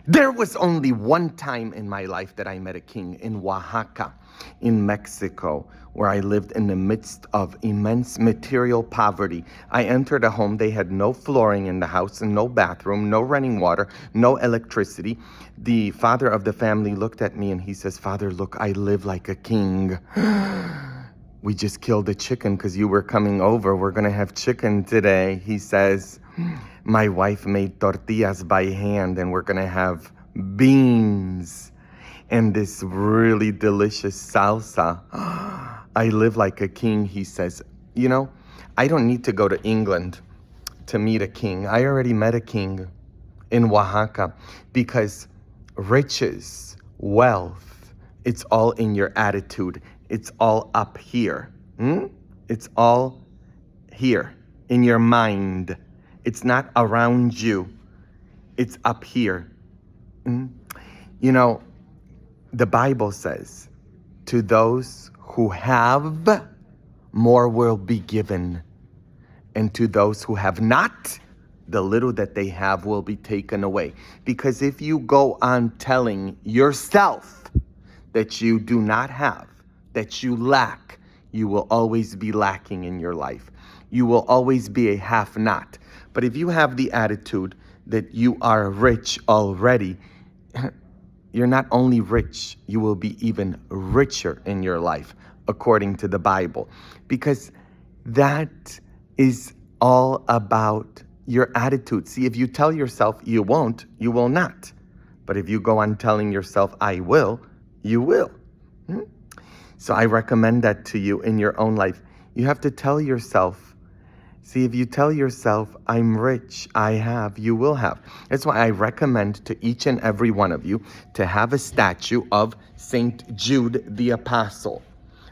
There was only one time in my life that I met a king in Oaxaca, in Mexico, where I lived in the midst of immense material poverty. I entered a home, they had no flooring in the house and no bathroom, no running water, no electricity. The father of the family looked at me and he says, "Father, look, I live like a king. We just killed a chicken because you were coming over. We're going to have chicken today." He says, "My wife made tortillas by hand and we're going to have beans and this really delicious salsa. I live like a king," he says. You know, I don't need to go to England to meet a king. I already met a king in Oaxaca, because riches, wealth, it's all in your attitude. It's all up here. It's all here in your mind. It's not around you. It's up here. You know, the Bible says, to those who have, more will be given. And to those who have not, the little that they have will be taken away. Because if you go on telling yourself that you do not have, that you lack, you will always be lacking in your life. You will always be a have-not. But if you have the attitude that you are rich already, you're not only rich, you will be even richer in your life, according to the Bible. Because that is all about your attitude. See, if you tell yourself you won't, you will not. But if you go on telling yourself, I will, you will. So I recommend that to you in your own life. You have to tell yourself. See, if you tell yourself, I'm rich, I have, you will have. That's why I recommend to each and every one of you to have a statue of Saint Jude the Apostle.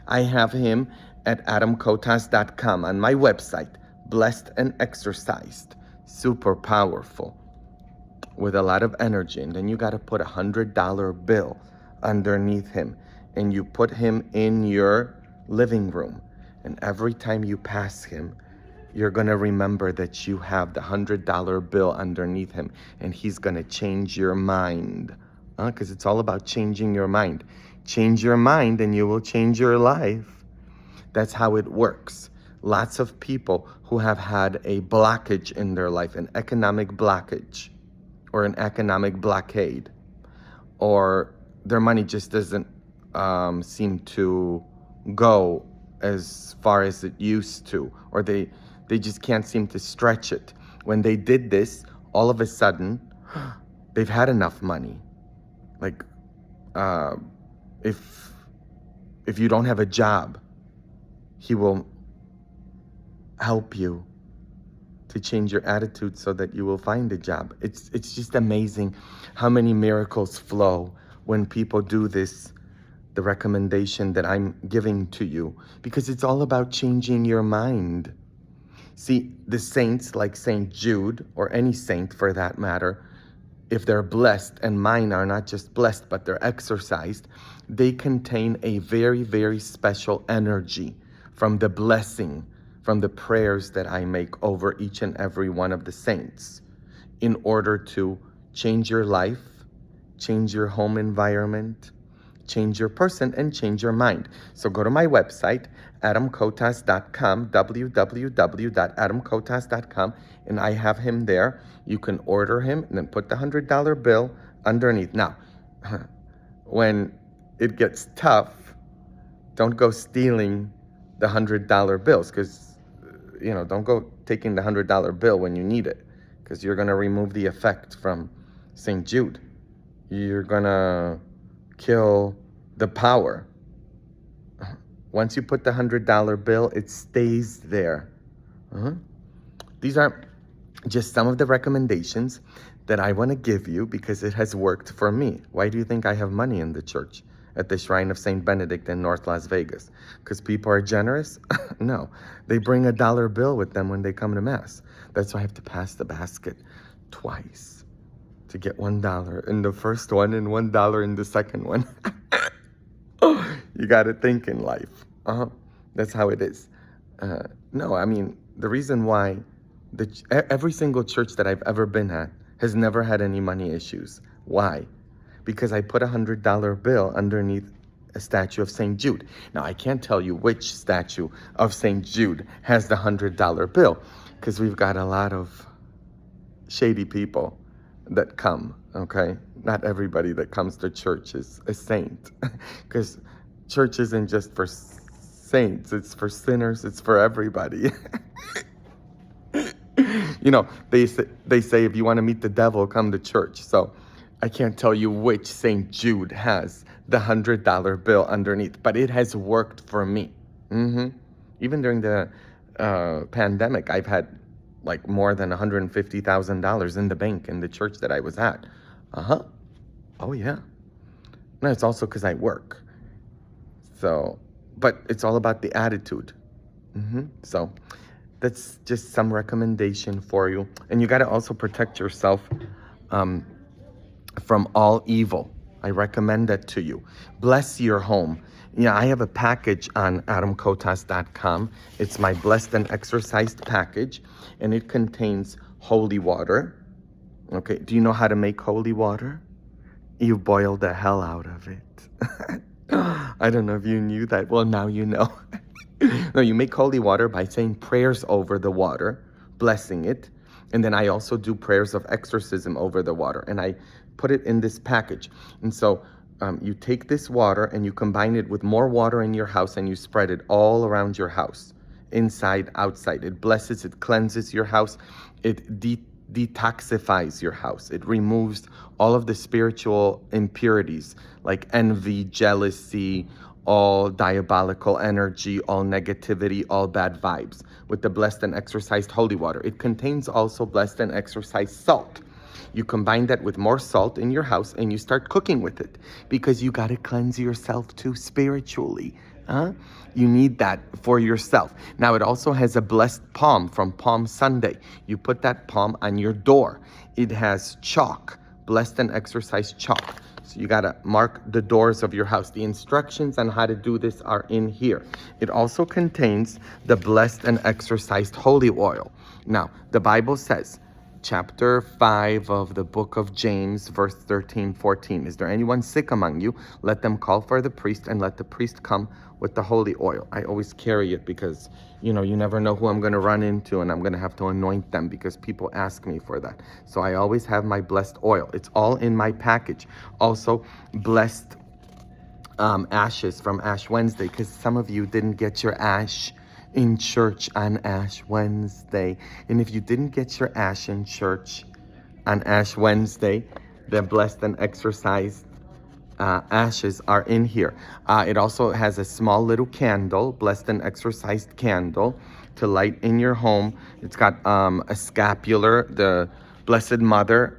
I have him at adamkotas.com on my website. Blessed and exercised. Super powerful. With a lot of energy. And then you got to put $100 bill underneath him. And you put him in your living room. And every time you pass him, you're going to remember that you have the $100 bill underneath him. And he's going to change your mind. Because it's all about changing your mind. Change your mind and you will change your life. That's how it works. Lots of people who have had a blockage in their life, an economic blockage or an economic blockade, or their money just doesn't seem to go as far as it used to, or they just can't seem to stretch it. When they did this, all of a sudden, they've had enough money. Like, if you don't have a job, he will help you to change your attitude so that you will find a job. It's just amazing how many miracles flow when people do this, the recommendation that I'm giving to you, because it's all about changing your mind. See, the saints like Saint Jude, or any saint for that matter, if they're blessed, and mine are not just blessed, but they're exercised, they contain a very, very special energy from the blessing, from the prayers that I make over each and every one of the saints, in order to change your life, change your home environment, change your person, and change your mind. So go to my website, adamkotas.com, www.adamkotas.com, and I have him there. You can order him and then put the $100 bill underneath. Now, when it gets tough, don't go stealing the $100 bills, because, don't go taking the $100 bill when you need it, because you're going to remove the effect from St. Jude. You're going to kill the power. Once you put the $100 bill, it stays there. These are just some of the recommendations that I want to give you, because it has worked for me. Why do you think I have money in the church at the Shrine of St. Benedict in North Las Vegas? Because people are generous? No. They bring a dollar bill with them when they come to Mass. That's why I have to pass the basket twice to get $1 in the first one and $1 in the second one. You got to think in life. That's how it is. No, I mean, the reason why every single church that I've ever been at has never had any money issues. Why? Because I put $100 bill underneath a statue of St. Jude. Now, I can't tell you which statue of St. Jude has the $100 bill, because we've got a lot of shady people that come, okay? Not everybody that comes to church is a saint, because church isn't just for saints, it's for sinners, it's for everybody. You know, they say if you want to meet the devil, come to church. So I can't tell you which St. Jude has the $100 bill underneath, but it has worked for me. Even during the pandemic, I've had like more than $150,000 in the bank in the church that I was at. Oh yeah. No, it's also because I work. So, but it's all about the attitude. So that's just some recommendation for you. And you got to also protect yourself from all evil. I recommend that to you. Bless your home. Yeah, I have a package on adamkotas.com. It's my blessed and exorcised package, and it contains holy water. Okay, do you know how to make holy water? You boil the hell out of it. I don't know if you knew that. Well, now you know. No, you make holy water by saying prayers over the water, blessing it. And then I also do prayers of exorcism over the water. And I put it in this package. And so you take this water and you combine it with more water in your house, and you spread it all around your house, inside, outside. It blesses, it cleanses your house. It detoxifies your house. It removes all of the spiritual impurities like envy, jealousy, all diabolical energy, all negativity, all bad vibes with the blessed and exorcised holy water. It contains also blessed and exorcised salt. You combine that with more salt in your house and you start cooking with it, because you got to cleanse yourself too spiritually. You need that for yourself. Now, it also has a blessed palm from Palm Sunday. You put that palm on your door. It has chalk, blessed and exorcised chalk. So you got to mark the doors of your house. The instructions on how to do this are in here. It also contains the blessed and exorcised holy oil. Now, the Bible says, chapter 5 of the book of James, verse 13-14. Is there anyone sick among you? Let them call for the priest, and let the priest come with the holy oil. I always carry it because, you never know who I'm going to run into, and I'm going to have to anoint them because people ask me for that. So I always have my blessed oil. It's all in my package. Also, blessed ashes from Ash Wednesday, because some of you didn't get your ash in church on Ash Wednesday. And if you didn't get your ash in church on Ash Wednesday, the blessed and exorcised ashes are in here. It also has a small little candle, blessed and exorcised candle, to light in your home. It's got a scapular. The Blessed Mother,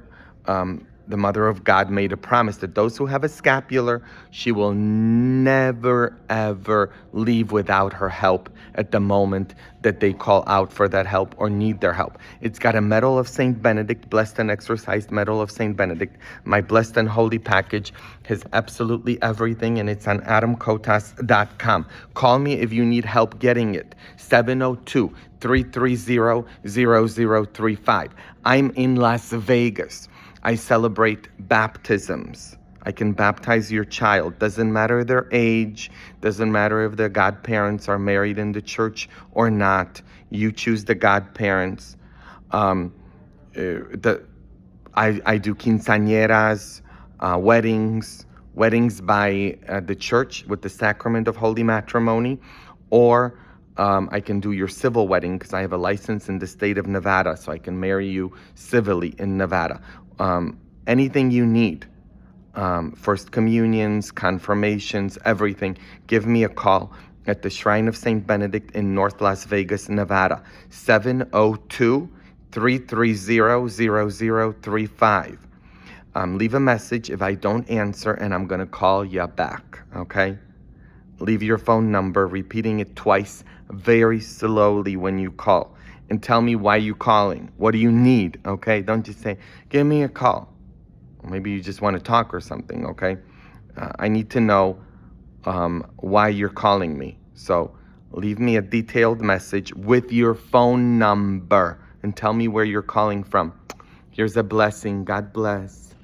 the Mother of God, made a promise that those who have a scapular, she will never, ever leave without her help at the moment that they call out for that help or need their help. It's got a medal of Saint Benedict, blessed and exorcised medal of Saint Benedict. My blessed and holy package has absolutely everything, and it's on adamkotas.com. Call me if you need help getting it. 702-330-0035. I'm in Las Vegas. I celebrate baptisms. I can baptize your child. Doesn't matter their age. Doesn't matter if their godparents are married in the church or not. You choose the godparents. I do quinceañeras, weddings by the church with the sacrament of holy matrimony, or I can do your civil wedding because I have a license in the state of Nevada, so I can marry you civilly in Nevada. Anything you need, first communions, confirmations, everything, give me a call at the Shrine of St. Benedict in North Las Vegas, Nevada, 702-330-0035. Leave a message if I don't answer, and I'm going to call you back, okay? Leave your phone number, repeating it twice, very slowly when you call. And tell me why you're calling. What do you need, okay? Don't just say, give me a call. Maybe you just want to talk or something, okay? I need to know why you're calling me. So leave me a detailed message with your phone number and tell me where you're calling from. Here's a blessing. God bless.